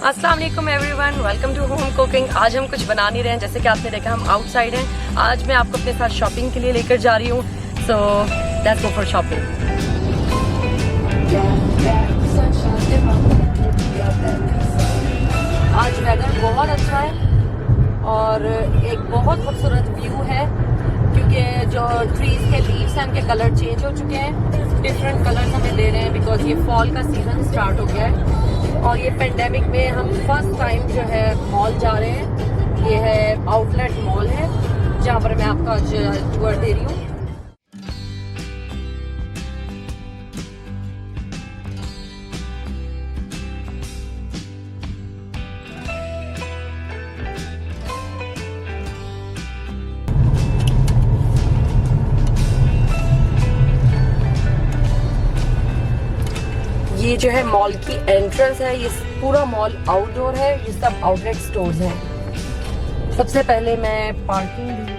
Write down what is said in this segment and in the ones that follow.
अस्सलाम वालेकुम everyone, welcome to home cooking. आज हम कुछ बना नहीं रहे हैं, जैसे कि आपने देखा हम आउटसाइड हैं। आज मैं आपको अपने साथ शॉपिंग के लिए लेकर जा रही हूँ। सो लेट्स गो फॉर शॉपिंग। आज वेदर बहुत अच्छा है और एक बहुत खूबसूरत व्यू है, क्योंकि जो ट्रीज के लीव्स हैं उनके कलर चेंज हो चुके हैं, डिफरेंट कलर्स हमें दे रहे हैं बिकॉज ये फॉल का सीजन स्टार्ट हो गया है। और ये पेंडेमिक में हम फर्स्ट टाइम जो है मॉल जा रहे हैं। ये है आउटलेट मॉल है जहाँ पर मैं आपको आज टूर दे रही हूँ। ये जो है मॉल की एंट्रेंस है। ये पूरा मॉल आउटडोर है, ये सब आउटलेट स्टोर्स हैं। सबसे पहले मैं पार्किंग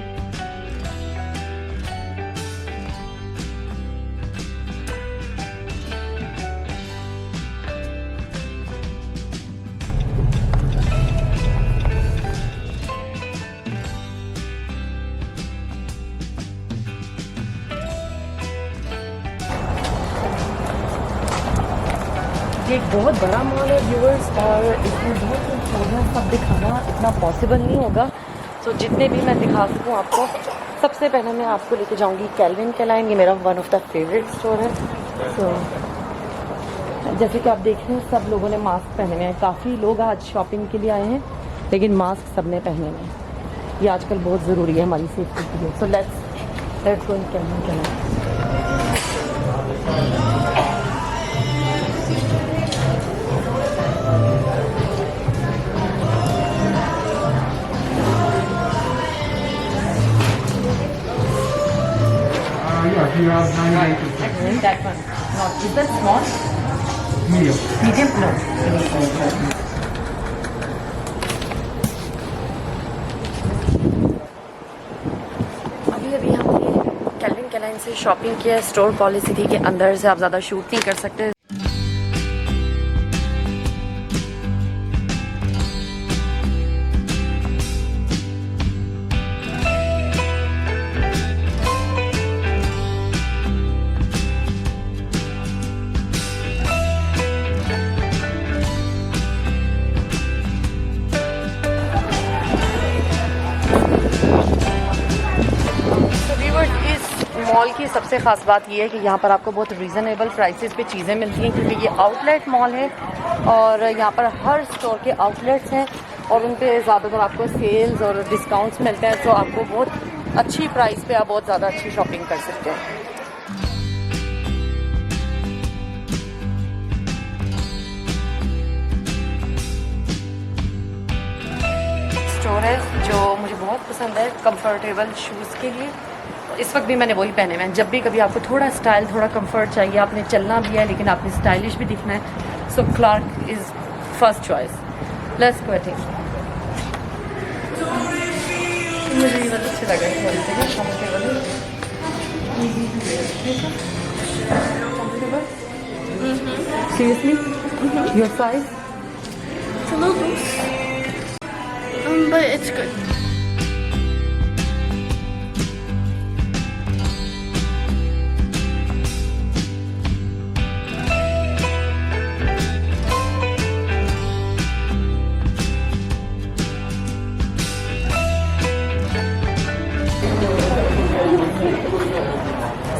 एक बहुत बड़ा मॉल है व्यूअर्स, और इसमें बहुत कुछ चीज़ें सब दिखाना इतना पॉसिबल नहीं होगा। सो जितने भी मैं दिखा सकूँ आपको, सबसे पहले मैं आपको लेके जाऊँगी कैल्विन क्लाइन। ये मेरा one of the favourite store है। सो जैसे कि आप देख रहे हैं सब लोगों ने मास्क पहने हुए हैं। काफ़ी लोग आज शॉपिंग के लिए आए हैं, लेकिन मास्क सबने पहने हुए हैं। ये आजकल बहुत ज़रूरी है हमारी सेफ्टी के लिए। So let's go in Calvin Klein. You have 99%. That one. Not. Is that small? Medium. Medium? No. अभी हमने कैल्विन क्लाइन से शॉपिंग किया। स्टोर पॉलिसी थी कि अंदर से आप ज़्यादा शूट नहीं कर सकते। मॉल की सबसे ख़ास बात ये है कि यहाँ पर आपको बहुत रीज़नेबल प्राइसेस पे चीज़ें मिलती हैं, क्योंकि ये आउटलेट मॉल है और यहाँ पर हर स्टोर के आउटलेट्स हैं और उन पे ज़्यादातर आपको सेल्स और डिस्काउंट्स मिलते हैं। तो आपको बहुत अच्छी प्राइस पे आप बहुत ज़्यादा अच्छी शॉपिंग कर सकते हैं। स्टोर है जो मुझे बहुत पसंद है कंफर्टेबल शूज़ के लिए। इस वक्त भी मैंने वही पहने हुए हैं। जब भी कभी आपको थोड़ा स्टाइल, थोड़ा कंफर्ट चाहिए, आपने चलना भी है लेकिन आपने स्टाइलिश भी दिखना है, so Clark is first choice. Let's go. I मुझे ये बहुत अच्छे लग रहे हैं, seriously your size It's a little loose, but it's good.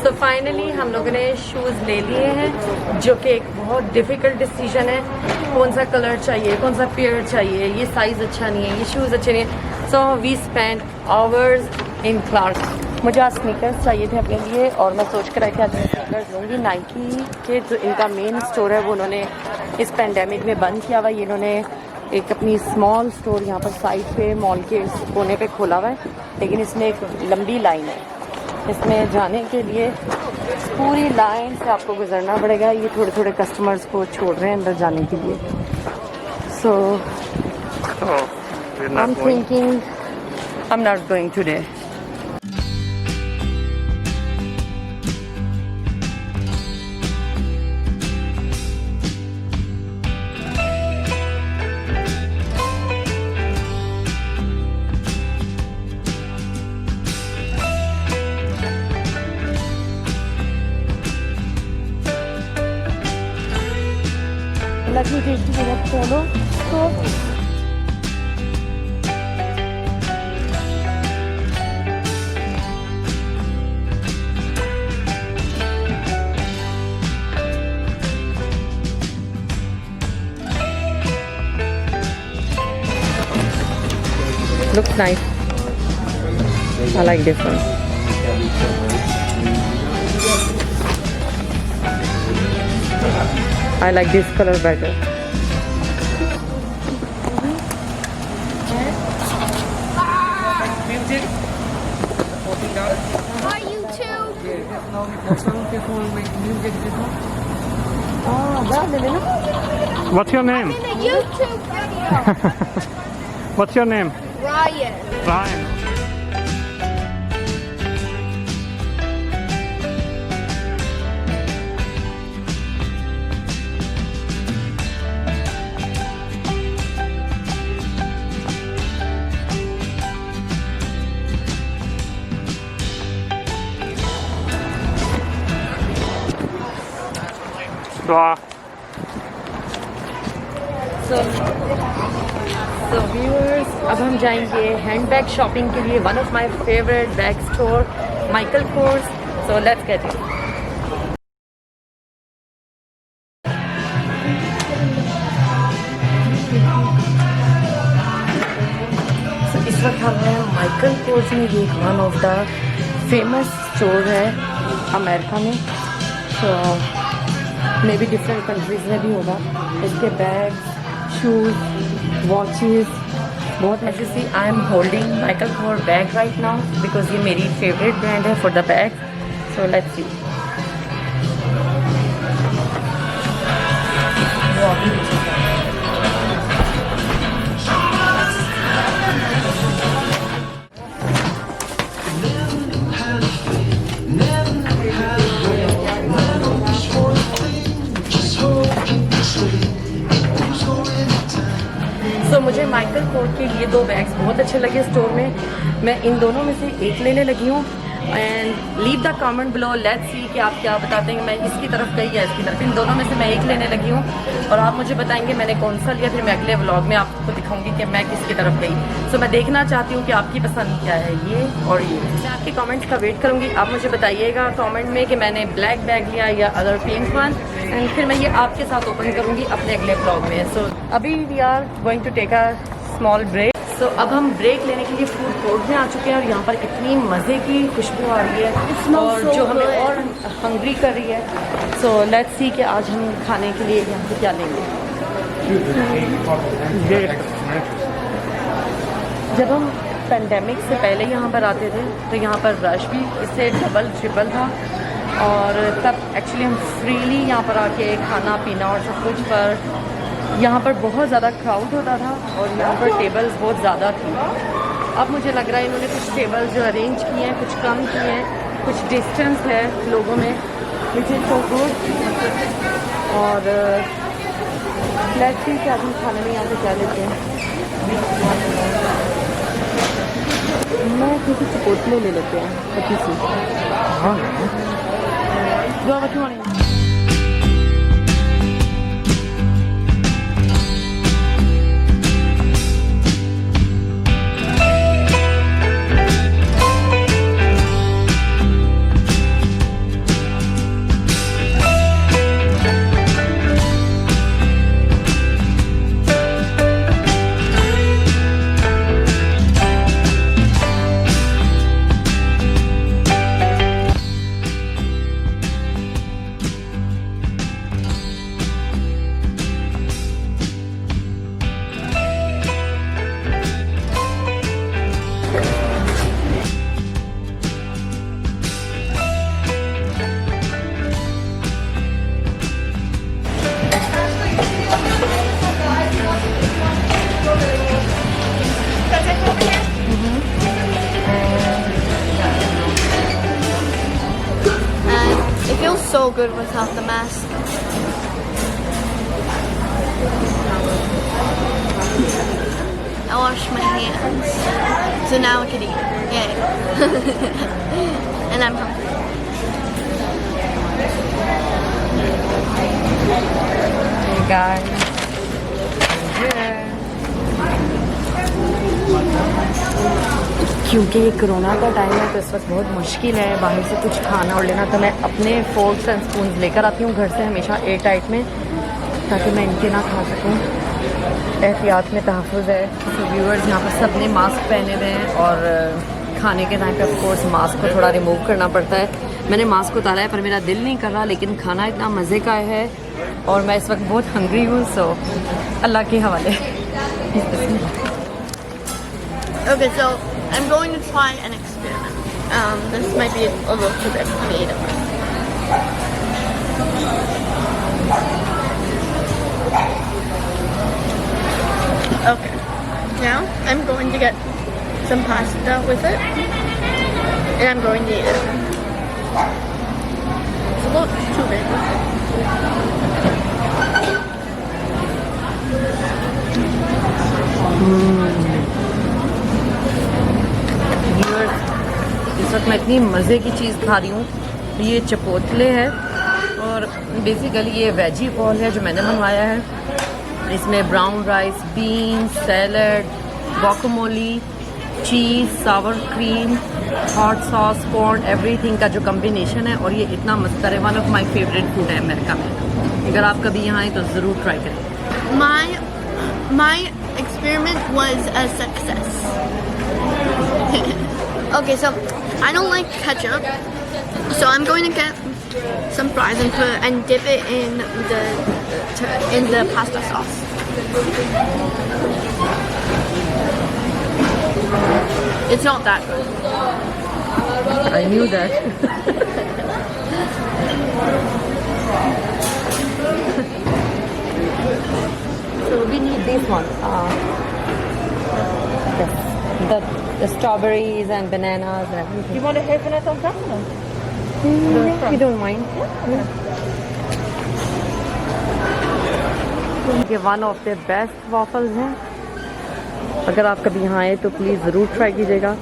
तो फाइनली हम लोगों ने शूज़ ले लिए हैं, जो कि एक बहुत डिफ़िकल्ट डिसीजन है। कौन सा कलर चाहिए, कौन सा पेयर चाहिए, ये साइज़ अच्छा नहीं है, ये शूज़ अच्छे नहीं है। So we spend hours in Clarks. मुझे आज स्नीकर्स चाहिए थे अपने लिए और मैं सोच कर आई कि आज मैं स्नीकर्स लूँगी। नाइकी के जो इनका मेन स्टोर है वो उन्होंने इस पेंडेमिक में बंद किया हुआ है। इन्होंने एक अपनी स्मॉल स्टोर यहाँ पर साइड पे मॉल के कोने पे खोला हुआ है, लेकिन इसमें एक लंबी लाइन है। इसमें जाने के लिए पूरी लाइन से आपको गुजरना पड़ेगा। ये थोड़े थोड़े कस्टमर्स को छोड़ रहे हैं अंदर जाने के लिए। So I am thinking I am not going today. me take you to that polo store. Looks nice. I like this one. I like this color better. Are you too? What's your name? In a YouTube video. What's your name? Ryan. Ryan. Wow. So viewers, अब हम जाएंगे hand bag shopping के लिए one of my favourite bag store Michael Kors. So let's get it. इस वक्त हम हैं Michael Kors में. ये one of the famous store है अमेरिका में. So maybe different countries में भी होगा. इसके बैग्स, शूज, वॉचेस बहुत. As you see I am holding Michael Kors bag right now because ये मेरी फेवरेट ब्रांड है for the bag. So let's see. मुझे माइकल कोर के ये दो बैग्स बहुत अच्छे लगे स्टोर में. मैं इन दोनों में से एक लेने लगी हूँ. And leave the comment below. Let's see कि आप क्या बताते हैं. मैं इसकी तरफ गई या इसकी तरफ. इन दोनों में से मैं एक लेने लगी हूँ और आप मुझे बताएंगे मैंने कौन सा लिया. फिर मैं अगले व्लॉग में आपको दिखाऊंगी कि मैं किसकी तरफ गई. सो मैं देखना चाहती हूँ कि आपकी पसंद क्या है, ये और ये. मैं आपके कमेंट्स का वेट करूँगी. आप मुझे बताइएगा कमेंट में कि मैंने ब्लैक बैग लिया या अदर पिंक वन. एंड फिर मैं ये आपके साथ ओपन करूँगी अपने अगले व्लॉग में. सो अभी we are going to take a small break. तो अब हम ब्रेक लेने के लिए फूड कोर्ट में आ चुके हैं और यहाँ पर इतनी मज़े की खुशबू आ रही है और जो हमें और हंग्री कर रही है. सो लेट्स सी कि आज हम खाने के लिए यहाँ पे क्या लेंगे. जब हम पेंडेमिक से पहले यहाँ पर आते थे तो यहाँ पर रश भी इससे डबल ट्रिपल था और तब एक्चुअली हम फ्रीली यहाँ पर आके खाना पीना और सब कुछ. पर यहाँ पर बहुत ज़्यादा क्राउड होता था और यहाँ पर टेबल्स बहुत ज़्यादा थी. अब मुझे लग रहा है इन्होंने कुछ टेबल्स जो अरेंज किए हैं कुछ कम किए हैं. कुछ डिस्टेंस है लोगों में विच इज़ सो गुड. और लेट्स सी कि आज हम खाने में यहाँ पे क्या लेते हैं. मैं किसी चिपोटले ले लेते हैं पच्चीस सी. हाँ जो आप अच्छी. So good without the mask. I washed my hands, so now I can eat. Yay! And I'm hungry. Hey guys. क्योंकि कोरोना का टाइम है तो इस वक्त बहुत मुश्किल है बाहर से कुछ खाना और लेना, तो मैं अपने फोर्क्स एंड स्पून लेकर आती हूँ घर से हमेशा एयर टाइट में, ताकि मैं इनके ना खा सकूँ। एहतियात में तहफ़्फ़ुज़ है। तो व्यूअर्स यहाँ पर सब ने मास्क पहने हुए हैं और खाने के टाइम पे ऑफ कोर्स मास्क को थोड़ा रिमूव करना पड़ता है। मैंने मास्क उतारा है पर मेरा दिल नहीं कर रहा, लेकिन खाना इतना मज़े का है और मैं इस वक्त बहुत हंग्री हूँ, सो अल्लाह के हवाले। Okay, so I'm going to try an experiment. This might be a little bit creative. Okay, now I'm going to get some pasta with it, and I'm going to eat it. It's a little too big. इस वक्त मैं इतनी मज़े की चीज़ खा रही हूँ। ये चपोतले है और बेसिकली ये वेजी बॉल है जो मैंने बनवाया है। इसमें brown rice, beans, salad, guacamole, cheese, sour cream, hot sauce, corn, everything का जो कम्बिनेशन है और ये इतना मज़ेदार है। One of my favourite food है अमेरिका में। अगर आप कभी यहाँ आए तो ज़रूर ट्राई करें। My experiment was a success. Okay, so I don't like ketchup, so I'm going to get some fries and dip it in the pasta sauce. It's not that good. I knew that. So we need this one. The strawberries and bananas and everything. You want a hazelnut on top? You don't mind? ये one of the best waffles हैं। अगर आप कभी यहाँ आए तो please ज़रूर try कीजिएगा।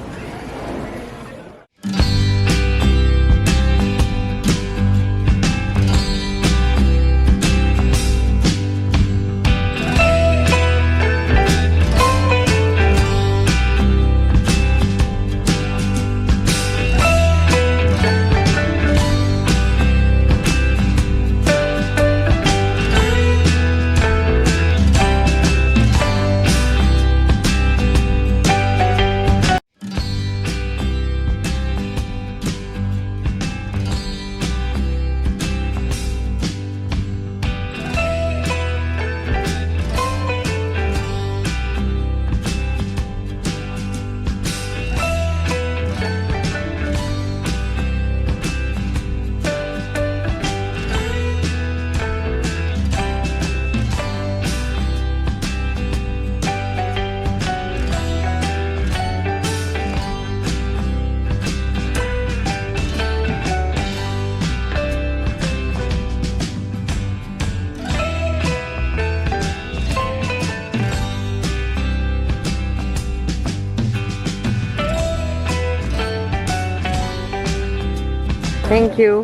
Thank you.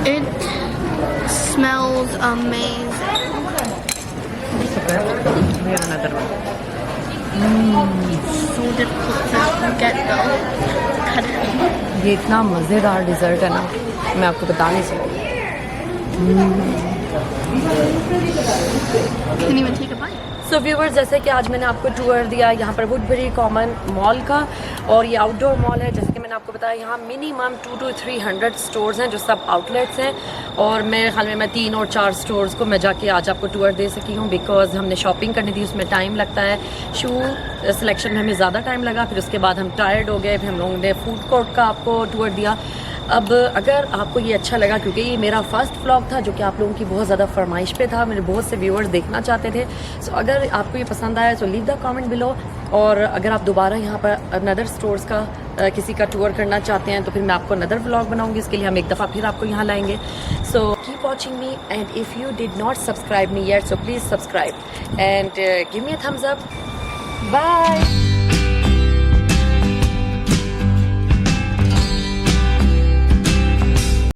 It smells amazing. We have another one. So difficult to get though. Cut it. ये इतना मज़ेदार डिज़र्ट है ना, मैं आपको बता नहीं सकती। Can't even take a bite. So viewers, जैसे कि आज मैंने आपको टूर दिया यहाँ पर वुडबरी कॉमन मॉल का, और ये आउटडोर मॉल है। जैसे कि मैंने आपको बताया यहाँ मिनिमम 200 to 300 स्टोर्स हैं जो सब आउटलेट्स हैं, और मेरे ख्याल में मैं 3 और 4 स्टोर्स को मैं जाके आज आपको टूर दे सकी हूँ, बिकॉज हमने शॉपिंग करनी थी, उसमें टाइम लगता है। शू सिलेक्शन में हमें ज़्यादा टाइम लगा, फिर उसके बाद हम टायर्ड हो गए, फिर हम लोगों ने फूड कोर्ट का आपको टूर दिया। अब अगर आपको ये अच्छा लगा, क्योंकि ये मेरा फर्स्ट व्लॉग था जो कि आप लोगों की बहुत ज़्यादा फरमाइश पे था, मेरे बहुत से व्यूअर्स देखना चाहते थे, सो अगर आपको ये पसंद आया तो लीव द कमेंट बिलो। और अगर आप दोबारा यहाँ पर अनदर स्टोर्स का किसी का टूर करना चाहते हैं तो फिर मैं आपको अनदर व्लॉग बनाऊंगी, इसके लिए हम एक दफ़ा फिर आपको यहाँ लाएंगे। So keep watching me, and if you did not subscribe me yet, so please subscribe and give me a thumbs up. Bye.